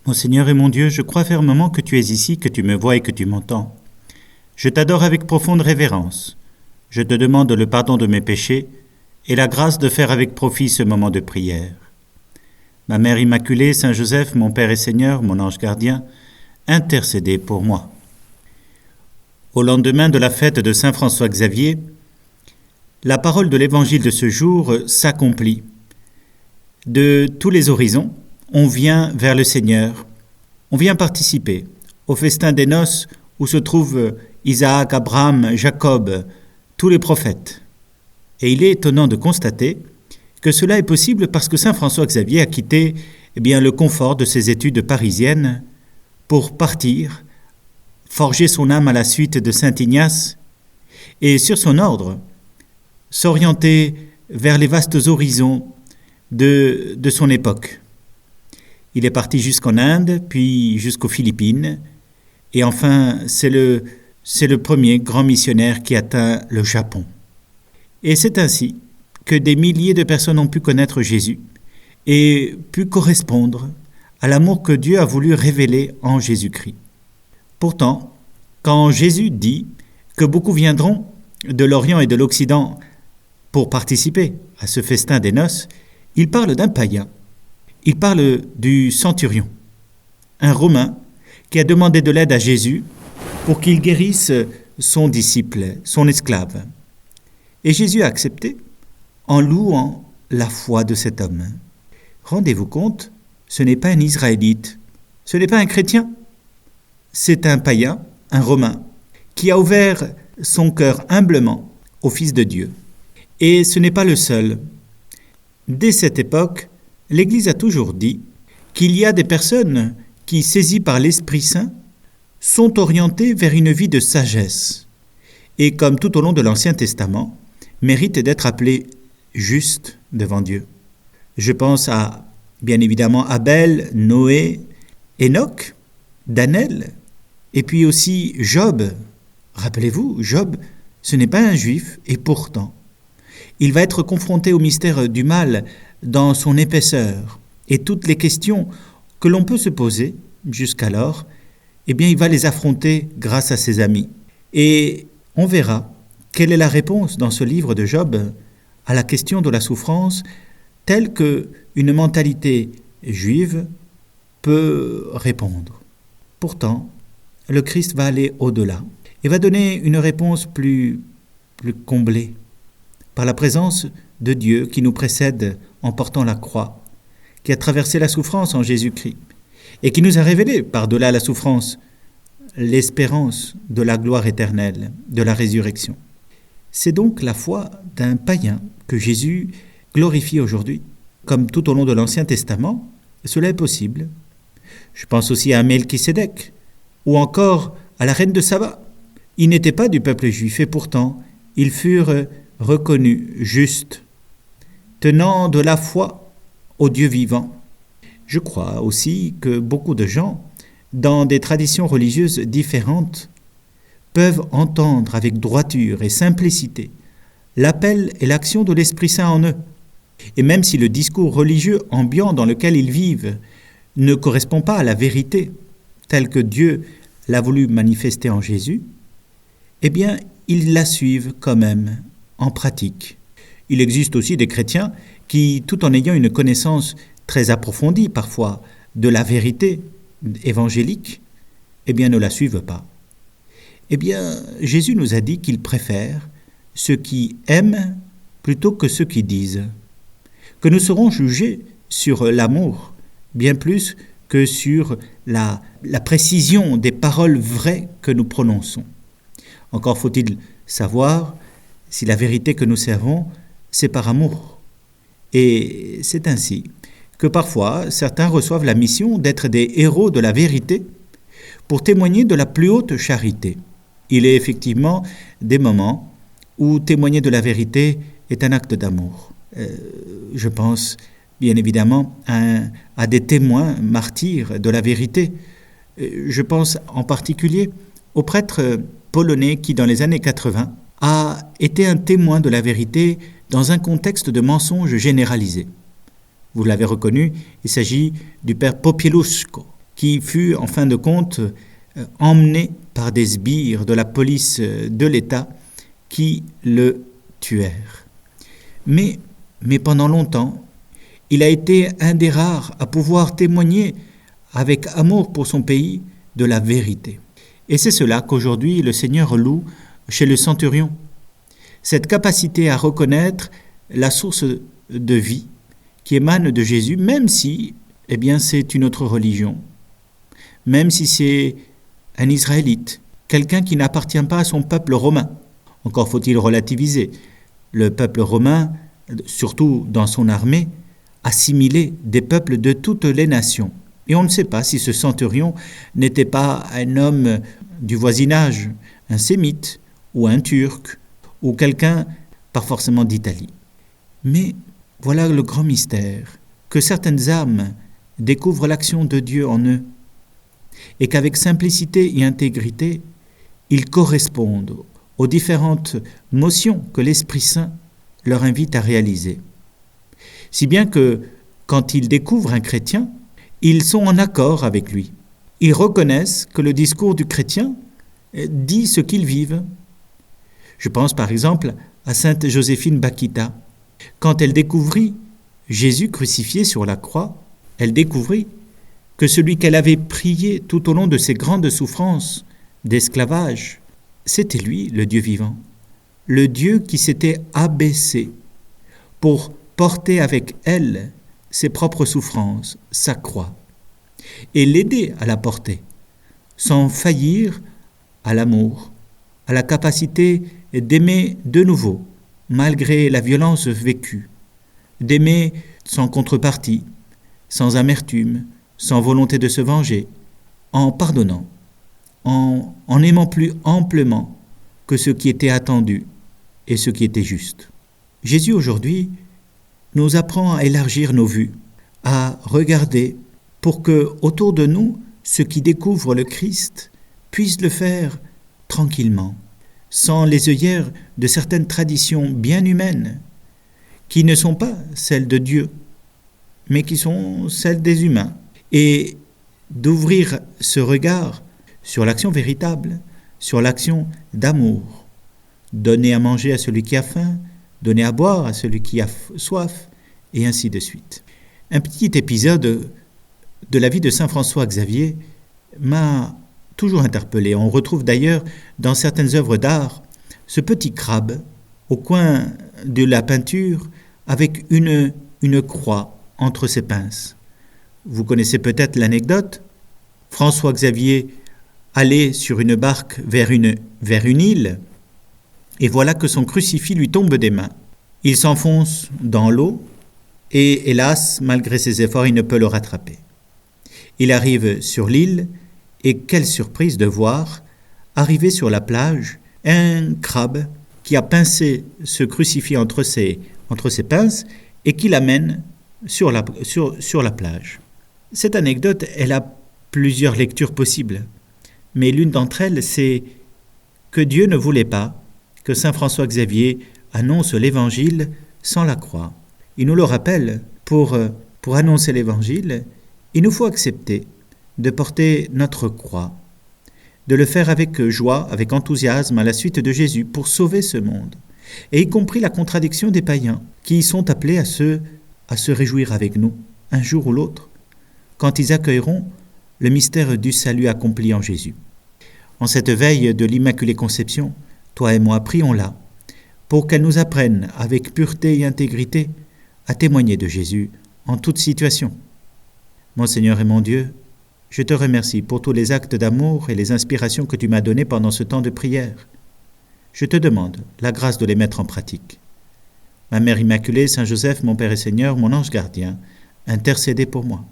Mon Seigneur et mon Dieu, je crois fermement que tu es ici, que tu me vois et que tu m'entends. Je t'adore avec profonde révérence. Je te demande le pardon de mes péchés et la grâce de faire avec profit ce moment de prière. Ma Mère Immaculée, Saint Joseph, mon Père et Seigneur, mon ange gardien, intercédez pour moi. Au lendemain de la fête de Saint François Xavier, la parole de l'Évangile de ce jour s'accomplit. De tous les horizons, on vient vers le Seigneur. On vient participer au festin des noces où se trouvent Isaac, Abraham, Jacob, tous les prophètes. Et il est étonnant de constater que cela est possible parce que Saint François Xavier a quitté le confort de ses études parisiennes pour partir, forger son âme à la suite de Saint Ignace et sur son ordre, s'orienter vers les vastes horizons de son époque. Il est parti jusqu'en Inde, puis jusqu'aux Philippines, et enfin c'est le premier grand missionnaire qui atteint le Japon. Et c'est ainsi que des milliers de personnes ont pu connaître Jésus et pu correspondre à l'amour que Dieu a voulu révéler en Jésus-Christ. Pourtant, quand Jésus dit que beaucoup viendront de l'Orient et de l'Occident pour participer à ce festin des noces, il parle d'un païen. Il parle du centurion, un Romain qui a demandé de l'aide à Jésus pour qu'il guérisse son disciple, son esclave. Et Jésus a accepté en louant la foi de cet homme. Rendez-vous compte, ce n'est pas un Israélite, ce n'est pas un chrétien, c'est un païen, un Romain, qui a ouvert son cœur humblement au Fils de Dieu. Et ce n'est pas le seul. Dès cette époque, l'Église a toujours dit qu'il y a des personnes qui, saisies par l'Esprit Saint, sont orientées vers une vie de sagesse et, comme tout au long de l'Ancien Testament, méritent d'être appelées justes devant Dieu. Je pense à, bien évidemment, Abel, Noé, Enoch, Daniel, et puis aussi Job. Rappelez-vous, Job, ce n'est pas un juif, et pourtant, il va être confronté au mystère du mal dans son épaisseur. Et toutes les questions que l'on peut se poser jusqu'alors, il va les affronter grâce à ses amis. Et on verra quelle est la réponse dans ce livre de Job à la question de la souffrance, telle qu'une mentalité juive peut répondre. Pourtant, le Christ va aller au-delà et va donner une réponse plus comblée, par la présence de Dieu qui nous précède en portant la croix, qui a traversé la souffrance en Jésus-Christ, et qui nous a révélé, par-delà la souffrance, l'espérance de la gloire éternelle, de la résurrection. C'est donc la foi d'un païen que Jésus glorifie aujourd'hui. Comme tout au long de l'Ancien Testament, cela est possible. Je pense aussi à Melchisédek, ou encore à la reine de Saba. Ils n'étaient pas du peuple juif, et pourtant, ils furent reconnus justes, tenant de la foi au Dieu vivant. Je crois aussi que beaucoup de gens, dans des traditions religieuses différentes, peuvent entendre avec droiture et simplicité l'appel et l'action de l'Esprit Saint en eux. Et même si le discours religieux ambiant dans lequel ils vivent ne correspond pas à la vérité telle que Dieu l'a voulu manifester en Jésus, ils la suivent quand même en pratique. Il existe aussi des chrétiens qui, tout en ayant une connaissance très approfondie parfois de la vérité évangélique, ne la suivent pas. Jésus nous a dit qu'il préfère ceux qui aiment plutôt que ceux qui disent, que nous serons jugés sur l'amour bien plus que sur la précision des paroles vraies que nous prononçons. Encore faut-il savoir si la vérité que nous servons, c'est par amour. Et c'est ainsi que parfois certains reçoivent la mission d'être des héros de la vérité pour témoigner de la plus haute charité. Il est effectivement des moments où témoigner de la vérité est un acte d'amour. Je pense bien évidemment à des témoins martyrs de la vérité. Je pense en particulier au prêtre polonais qui, dans les années 80, a été un témoin de la vérité dans un contexte de mensonge généralisé. Vous l'avez reconnu, il s'agit du père Popieluszko, qui fut en fin de compte emmené par des sbires de la police de l'État qui le tuèrent. Mais pendant longtemps, il a été un des rares à pouvoir témoigner avec amour pour son pays de la vérité. Et c'est cela qu'aujourd'hui le Seigneur loue chez le centurion. Cette capacité à reconnaître la source de vie qui émane de Jésus, même si c'est une autre religion, même si c'est un Israélite, quelqu'un qui n'appartient pas à son peuple romain. Encore faut-il relativiser. Le peuple romain, surtout dans son armée, assimilait des peuples de toutes les nations. Et on ne sait pas si ce centurion n'était pas un homme du voisinage, un sémite ou un turc ou quelqu'un pas forcément d'Italie. Mais voilà le grand mystère, que certaines âmes découvrent l'action de Dieu en eux et qu'avec simplicité et intégrité, ils correspondent aux différentes notions que l'Esprit Saint leur invite à réaliser. Si bien que, quand ils découvrent un chrétien, ils sont en accord avec lui. Ils reconnaissent que le discours du chrétien dit ce qu'ils vivent. Je pense par exemple à sainte Joséphine Bakhita. Quand elle découvrit Jésus crucifié sur la croix, elle découvrit que celui qu'elle avait prié tout au long de ses grandes souffrances d'esclavage, c'était lui, le Dieu vivant, le Dieu qui s'était abaissé pour porter avec elle ses propres souffrances, sa croix, et l'aider à la porter, sans faillir à l'amour, à la capacité d'aimer de nouveau, malgré la violence vécue, d'aimer sans contrepartie, sans amertume, sans volonté de se venger, en pardonnant, en aimant plus amplement que ce qui était attendu et ce qui était juste. Jésus aujourd'hui nous apprend à élargir nos vues, à regarder pour que autour de nous, ceux qui découvrent le Christ puissent le faire tranquillement, sans les œillères de certaines traditions bien humaines, qui ne sont pas celles de Dieu, mais qui sont celles des humains, et d'ouvrir ce regard sur l'action véritable, sur l'action d'amour. Donner à manger à celui qui a faim, donner à boire à celui qui a soif, et ainsi de suite. Un petit épisode de la vie de saint François Xavier m'a toujours interpellé. On retrouve d'ailleurs dans certaines œuvres d'art ce petit crabe au coin de la peinture avec une croix entre ses pinces. Vous connaissez peut-être l'anecdote. François Xavier allait sur une barque vers une île, et voilà que son crucifix lui tombe des mains. Il s'enfonce dans l'eau, et hélas, malgré ses efforts, il ne peut le rattraper. Il arrive sur l'île, et quelle surprise de voir arriver sur la plage un crabe qui a pincé ce crucifix entre ses pinces et qui l'amène sur la plage. Cette anecdote, elle a plusieurs lectures possibles, mais l'une d'entre elles, c'est que Dieu ne voulait pas que saint François Xavier annonce l'Évangile sans la croix. Il nous le rappelle, pour annoncer l'Évangile, il nous faut accepter de porter notre croix, de le faire avec joie, avec enthousiasme à la suite de Jésus pour sauver ce monde, et y compris la contradiction des païens qui sont appelés à se réjouir avec nous, un jour ou l'autre, quand ils accueilleront le mystère du salut accompli en Jésus. En cette veille de l'Immaculée Conception, toi et moi, prions-la, pour qu'elle nous apprenne avec pureté et intégrité à témoigner de Jésus en toute situation. Mon Seigneur et mon Dieu, je te remercie pour tous les actes d'amour et les inspirations que tu m'as données pendant ce temps de prière. Je te demande la grâce de les mettre en pratique. Ma Mère Immaculée, Saint Joseph, mon Père et Seigneur, mon ange gardien, intercédez pour moi.